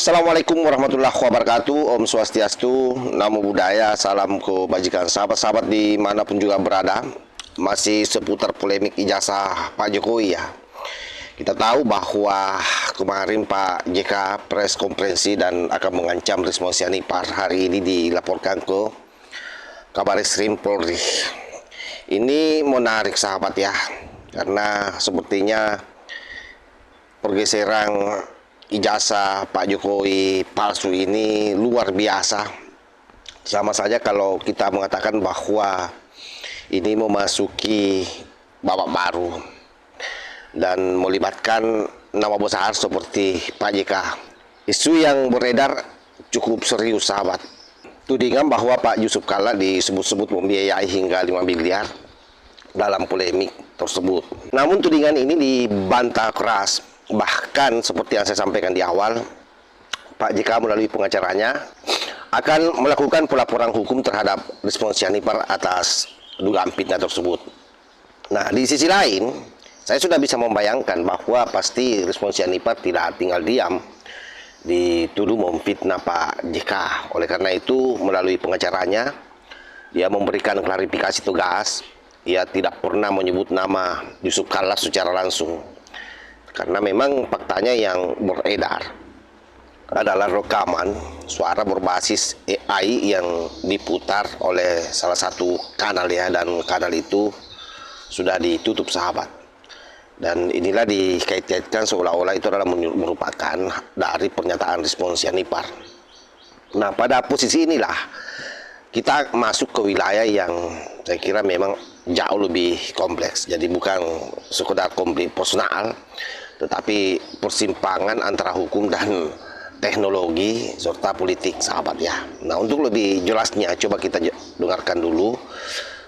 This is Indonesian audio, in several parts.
Assalamualaikum warahmatullahi wabarakatuh. Om Swastiastu, Namo Buddhaya, salam kebajikan sahabat-sahabat dimanapun juga berada. Masih seputar polemik ijazah Pak Jokowi ya. Kita tahu bahwa kemarin Pak JK press konferensi dan akan mengancam Risma Sianipar hari ini dilaporkan ke Kabareskrim Polri. Ini menarik sahabat ya, karena sepertinya pergeseran ijazah Pak Jokowi palsu ini luar biasa. Sama saja kalau kita mengatakan bahwa ini memasuki babak baru dan melibatkan nama besar seperti Pak JK. Isu yang beredar cukup serius sahabat. Tudingan bahwa Pak Yusuf Kalla disebut-sebut membiayai hingga 5 miliar dalam polemik tersebut. Namun tudingan ini dibantah keras. Bahkan seperti yang saya sampaikan di awal, Pak JK melalui pengacaranya akan melakukan pelaporan hukum terhadap Risma Sianipar atas dugaan fitnah tersebut. Nah, di sisi lain, saya sudah bisa membayangkan bahwa pasti Risma Sianipar tidak tinggal diam dituduh memfitnah Pak JK. Oleh karena itu, melalui pengacaranya, dia memberikan klarifikasi tegas. Ia tidak pernah menyebut nama Yusuf Kalla secara langsung. Karena memang faktanya yang beredar adalah rekaman suara berbasis AI yang diputar oleh salah satu kanal ya, dan kanal itu sudah ditutup sahabat. Dan inilah dikait-kaitkan seolah-olah itu adalah merupakan dari pernyataan Risma Sianipar. Nah, pada posisi inilah kita masuk ke wilayah yang saya kira memang jauh lebih kompleks. Jadi bukan sekedar konflik personal, tetapi persimpangan antara hukum dan teknologi serta politik sahabat ya. Nah, untuk lebih jelasnya coba kita dengarkan dulu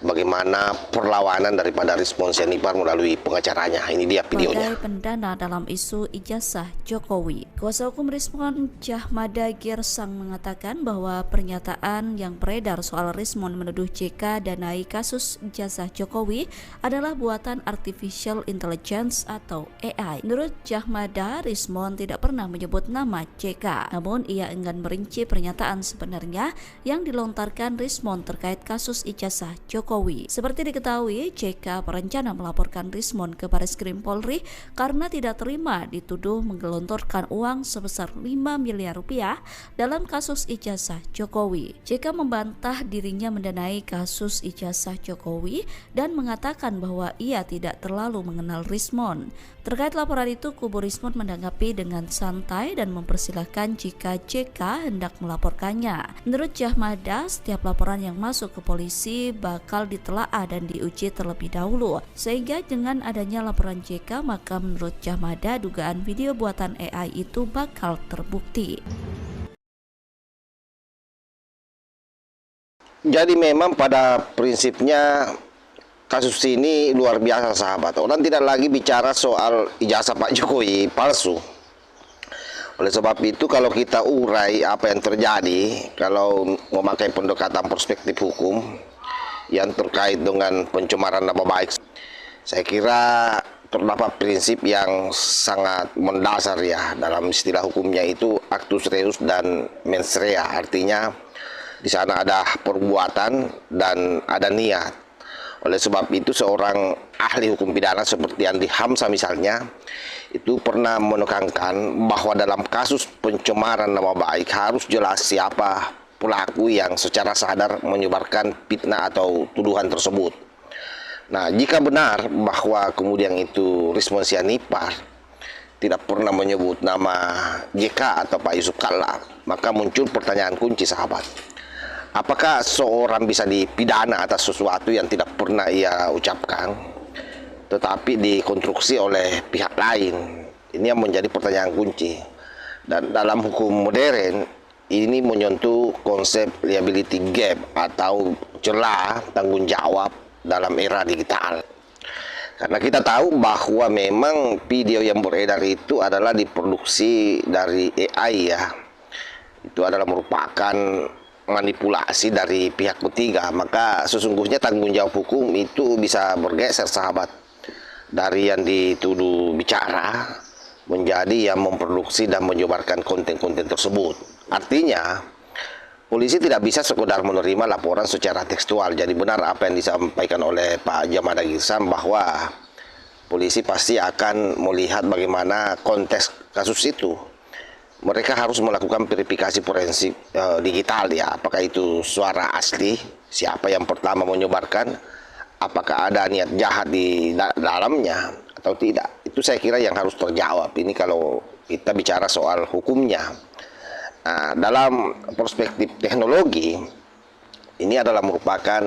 bagaimana perlawanan daripada Risma Sianipar melalui pengacaranya. Ini dia videonya. Sebagai pendana dalam isu ijazah Jokowi, kuasa hukum Rismon Tjahmada Girsang mengatakan bahwa pernyataan yang beredar soal Rismon menuduh JK danai kasus ijazah Jokowi adalah buatan artificial intelligence atau AI. Menurut Tjahmada, Rismon tidak pernah menyebut nama JK, namun ia enggan merinci pernyataan sebenarnya yang dilontarkan Rismon terkait kasus ijazah Jokowi. Seperti diketahui, JK berencana melaporkan Rismon ke Bareskrim Polri karena tidak terima dituduh menggelontorkan uang sebesar 5 miliar rupiah dalam kasus ijazah Jokowi. JK membantah dirinya mendanai kasus ijazah Jokowi dan mengatakan bahwa ia tidak terlalu mengenal Rismon. Terkait laporan itu, kubu Rismon menanggapi dengan santai dan mempersilahkan jika JK hendak melaporkannya. Menurut Tjahmada, setiap laporan yang masuk ke polisi bakal ditelaah dan diuji terlebih dahulu. Sehingga dengan adanya laporan JK, maka menurut Tjahmada dugaan video buatan AI itu bakal terbukti. Jadi memang pada prinsipnya kasus ini luar biasa sahabat. Orang tidak lagi bicara soal ijazah Pak Jokowi palsu. Oleh sebab itu kalau kita urai apa yang terjadi, kalau memakai pendekatan perspektif hukum yang terkait dengan pencemaran nama baik, saya kira terdapat prinsip yang sangat mendasar ya dalam istilah hukumnya, itu actus reus dan mens rea. Artinya di sana ada perbuatan dan ada niat. Oleh sebab itu seorang ahli hukum pidana seperti Andi Hamzah misalnya itu pernah menekankan bahwa dalam kasus pencemaran nama baik harus jelas siapa pelaku yang secara sadar menyebarkan fitnah atau tuduhan tersebut. Nah, jika benar bahwa kemudian itu Risma Sianipar tidak pernah menyebut nama JK atau Pak Yusuf Kalla, maka muncul pertanyaan kunci sahabat. Apakah seorang bisa dipidana atas sesuatu yang tidak pernah ia ucapkan, tetapi dikonstruksi oleh pihak lain? Ini yang menjadi pertanyaan kunci. Dan dalam hukum modern, ini menyentuh konsep liability gap atau celah tanggung jawab dalam era digital. Karena kita tahu bahwa memang video yang beredar itu adalah diproduksi dari AI ya. Itu adalah merupakan manipulasi dari pihak ketiga, maka sesungguhnya tanggung jawab hukum itu bisa bergeser sahabat, dari yang dituduh bicara menjadi yang memproduksi dan menyebarkan konten-konten tersebut. Artinya, polisi tidak bisa sekedar menerima laporan secara tekstual. Jadi benar apa yang disampaikan oleh Pak Jamada Girsang bahwa polisi pasti akan melihat bagaimana konteks kasus itu. Mereka harus melakukan verifikasi forensik digital ya, apakah itu suara asli, siapa yang pertama menyebarkan, apakah ada niat jahat di dalamnya atau tidak. Itu saya kira yang harus terjawab. Ini kalau kita bicara soal hukumnya. Nah, dalam perspektif teknologi, ini adalah merupakan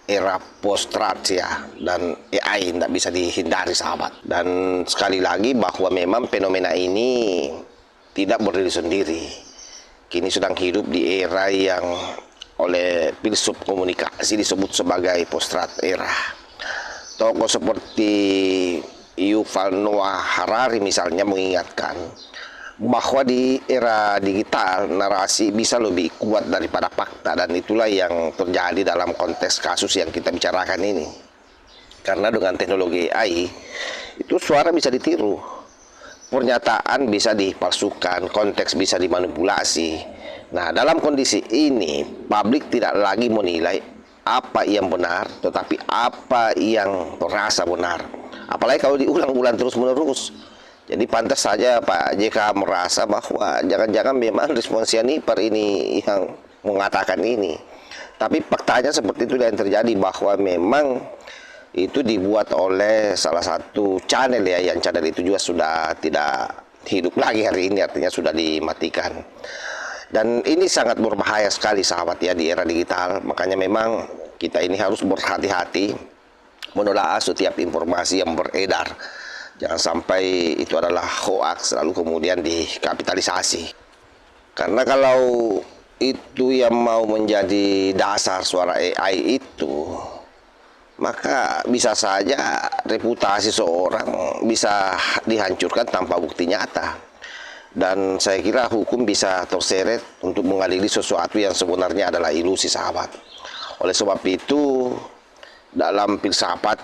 era post-trust ya, dan AI tidak bisa dihindari sahabat. Dan sekali lagi bahwa memang fenomena ini tidak berdiri sendiri. Kini sedang hidup di era yang oleh filsuf komunikasi disebut sebagai post-trust era. Tokoh seperti Yuval Noah Harari misalnya mengingatkan bahwa di era digital narasi bisa lebih kuat daripada fakta, dan itulah yang terjadi dalam konteks kasus yang kita bicarakan ini. Karena dengan teknologi AI itu suara bisa ditiru, pernyataan bisa dipalsukan, konteks bisa dimanipulasi. Nah, dalam kondisi ini publik tidak lagi menilai apa yang benar, tetapi apa yang terasa benar. Apalagi kalau diulang-ulang terus-menerus. Jadi pantas saja Pak JK merasa bahwa jangan-jangan memang respon Sianipar ini yang mengatakan ini. Tapi faktanya seperti itu yang terjadi, bahwa memang itu dibuat oleh salah satu channel ya, yang channel itu juga sudah tidak hidup lagi hari ini, artinya sudah dimatikan. Dan ini sangat berbahaya sekali sahabat ya di era digital. Makanya memang kita ini harus berhati-hati menelaah setiap informasi yang beredar. Jangan sampai itu adalah hoax lalu kemudian dikapitalisasi. Karena kalau itu yang mau menjadi dasar suara AI itu, maka bisa saja reputasi seorang bisa dihancurkan tanpa bukti nyata. Dan saya kira hukum bisa terseret untuk mengadili sesuatu yang sebenarnya adalah ilusi sahabat. Oleh sebab itu, dalam filsafat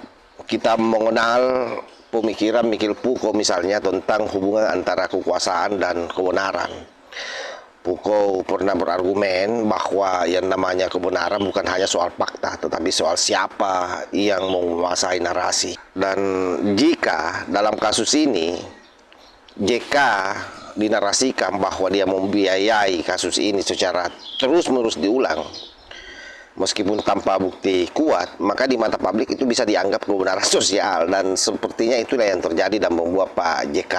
kita mengenal pemikiran Mikhail Foucault misalnya tentang hubungan antara kekuasaan dan kebenaran. Foucault pernah berargumen bahwa yang namanya kebenaran bukan hanya soal fakta, tetapi soal siapa yang menguasai narasi. Dan jika dalam kasus ini JK dinarasikan bahwa dia membiayai kasus ini secara terus-menerus diulang, meskipun tanpa bukti kuat, maka di mata publik itu bisa dianggap kebenaran sosial. Dan sepertinya itulah yang terjadi dan membuat Pak JK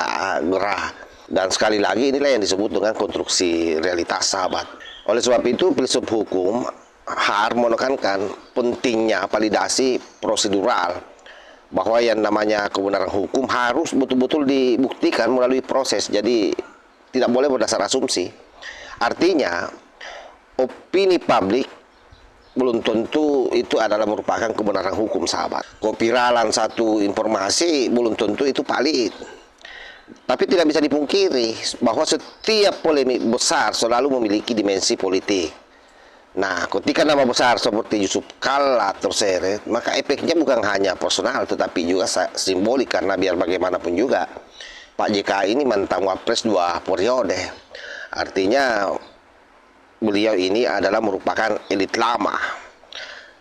gerah. Dan sekali lagi inilah yang disebut dengan konstruksi realitas sahabat. Oleh sebab itu filsuf hukum harus menekankan pentingnya validasi prosedural, bahwa yang namanya kebenaran hukum harus betul-betul dibuktikan melalui proses. Jadi tidak boleh berdasar asumsi. Artinya opini publik belum tentu itu adalah merupakan kebenaran hukum sahabat. Kepiralan satu informasi belum tentu itu valid. Tapi tidak bisa dipungkiri bahwa setiap polemik besar selalu memiliki dimensi politik. Nah, ketika nama besar seperti Yusuf Kalla terseret, maka efeknya bukan hanya personal tetapi juga simbolik, karena biar bagaimanapun juga Pak JK ini mantan wapres 2 periode. Artinya beliau ini adalah merupakan elit lama.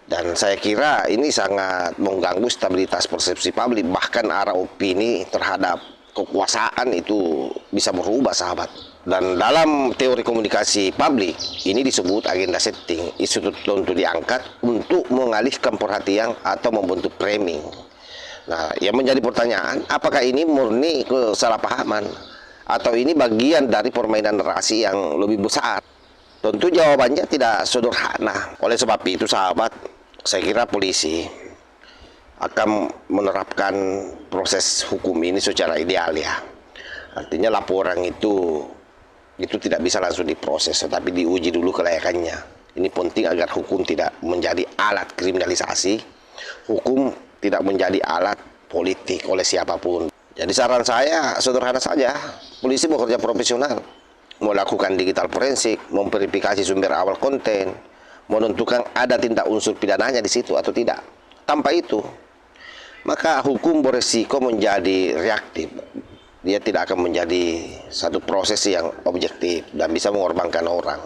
Dan saya kira ini sangat mengganggu stabilitas persepsi publik, bahkan arah opini terhadap kekuasaan itu bisa berubah sahabat. Dan dalam teori komunikasi publik ini disebut agenda setting. Isu tertentu diangkat untuk mengalihkan perhatian atau membentuk framing. Nah, yang menjadi pertanyaan, apakah ini murni kesalahpahaman atau ini bagian dari permainan narasi yang lebih besar? Tentu jawabannya tidak sederhana. Oleh sebab itu sahabat, saya kira polisi akan menerapkan proses hukum ini secara ideal ya. Artinya laporan itu tidak bisa langsung diproses, tetapi diuji dulu kelayakannya. Ini penting agar hukum tidak menjadi alat kriminalisasi, hukum tidak menjadi alat politik oleh siapapun. Jadi saran saya sederhana saja, polisi bekerja profesional, melakukan digital forensik, memverifikasi sumber awal konten, menentukan ada tindak unsur pidananya di situ atau tidak. Tanpa itu, maka hukum beresiko menjadi reaktif. dia tidak akan menjadi satu proses yang objektif dan bisa mengorbankan orang.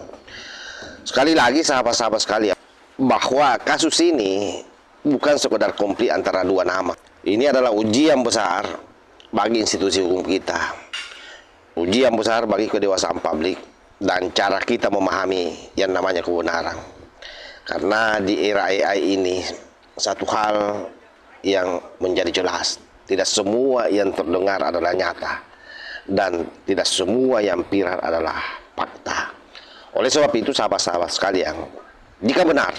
Sekali lagi sahabat-sahabat sekalian, bahwa kasus ini bukan sekedar konflik antara dua nama. Ini adalah ujian besar bagi institusi hukum kita, ujian besar bagi kedewasaan publik dan cara kita memahami yang namanya kebenaran. Karena di era AI ini, satu hal yang menjadi jelas, tidak semua yang terdengar adalah nyata dan tidak semua yang viral adalah fakta. Oleh sebab itu sahabat-sahabat sekalian, jika benar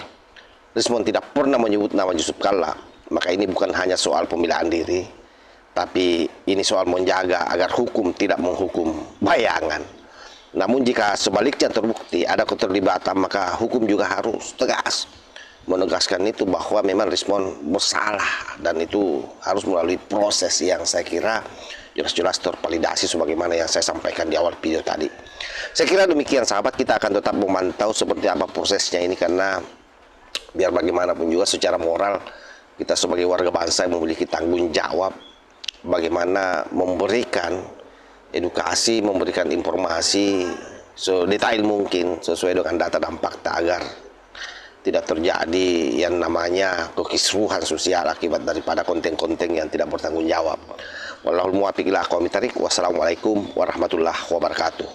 Rismon tidak pernah menyebut nama Yusuf Kalla, maka ini bukan hanya soal pembelaan diri, tapi ini soal menjaga agar hukum tidak menghukum bayangan. Namun jika sebaliknya terbukti ada keterlibatan, maka hukum juga harus tegas menegaskan itu bahwa memang Rismon bersalah, dan itu harus melalui proses yang saya kira jelas-jelas tervalidasi sebagaimana yang saya sampaikan di awal video tadi. Saya kira demikian sahabat, kita akan tetap memantau seperti apa prosesnya ini, karena biar bagaimanapun juga secara moral kita sebagai warga bangsa yang memiliki tanggung jawab bagaimana memberikan edukasi, memberikan informasi sedetail mungkin sesuai dengan data dan fakta agar tidak terjadi yang namanya kekisruhan sosial akibat daripada konten-konten yang tidak bertanggung jawab. Wallahul muwaffiq ila aqwamit thariq. Wassalamualaikum warahmatullahi wabarakatuh.